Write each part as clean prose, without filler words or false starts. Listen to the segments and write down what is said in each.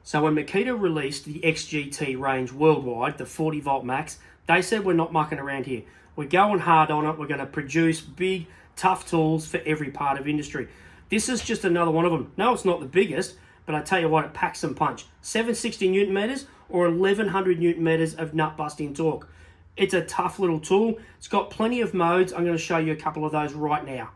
So when Makita released the XGT range worldwide, the 40 volt max, they said we're not mucking around here. We're going hard on it. We're going to produce big, tough tools for every part of industry. This is just another one of them. No, it's not the biggest, but I tell you what, it packs some punch. 760 Newton meters or 1100 Newton meters of nut busting torque. It's a tough little tool. It's got plenty of modes. I'm going to show you a couple of those right now.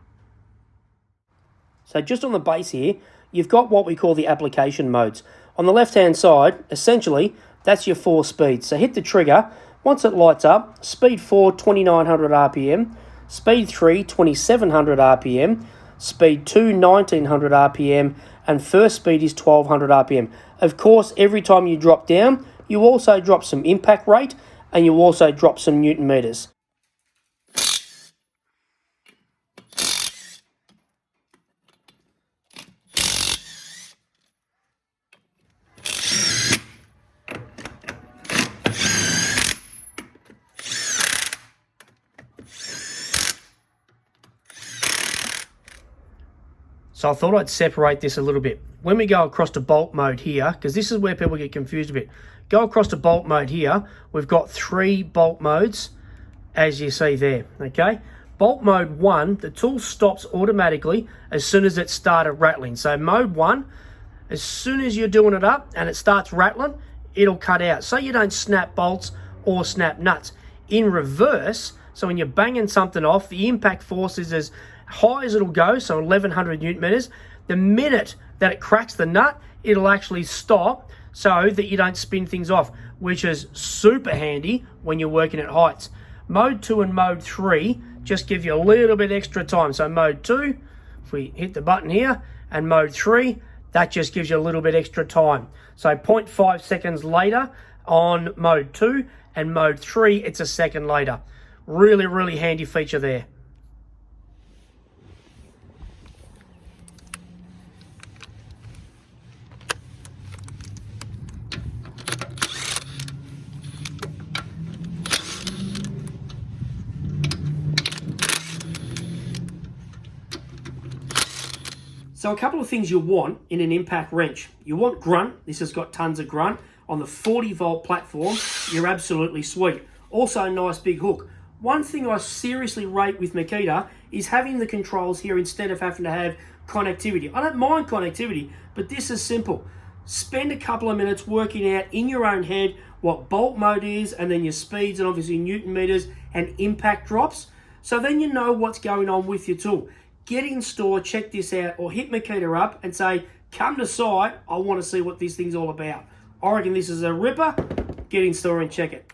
So just on the base here, you've got what we call the application modes. On the left-hand side, essentially, that's your 4 speeds. So hit the trigger. Once it lights up, speed 4, 2900 RPM, speed 3, 2700 RPM, speed 2, 1900 RPM, and first speed is 1200 RPM. Of course, every time you drop down, you also drop some impact rate, and you also drop some Newton meters. So I thought I'd separate this a little bit. When we go across to bolt mode here, because this is where people get confused a bit. Go across to bolt mode here, we've got 3 bolt modes, as you see there, okay? Bolt mode 1, the tool stops automatically as soon as it started rattling. So mode 1, as soon as you're doing it up and it starts rattling, it'll cut out. So you don't snap bolts or snap nuts. In reverse, so when you're banging something off, the impact force is as high as it'll go, so 1100 Newton meters. The minute that it cracks the nut, it'll actually stop so that you don't spin things off, which is super handy when you're working at heights. Mode 2 and mode 3 just give you a little bit extra time. So mode 2, if we hit the button here, and mode 3, that just gives you a little bit extra time. So 0.5 seconds later on mode 2, and mode 3, it's a second later. Really, really handy feature there. So a couple of things you want in an impact wrench. You want grunt. This has got tons of grunt. On the 40 volt platform, you're absolutely sweet. Also a nice big hook. One thing I seriously rate with Makita is having the controls here instead of having to have connectivity. I don't mind connectivity, but this is simple. Spend a couple of minutes working out in your own head what bolt mode is, and then your speeds and obviously Newton meters and impact drops. So then you know what's going on with your tool. Get in store, check this out, or hit Makita up and say, come to site, I want to see what this thing's all about. I reckon this is a ripper. Get in store and check it.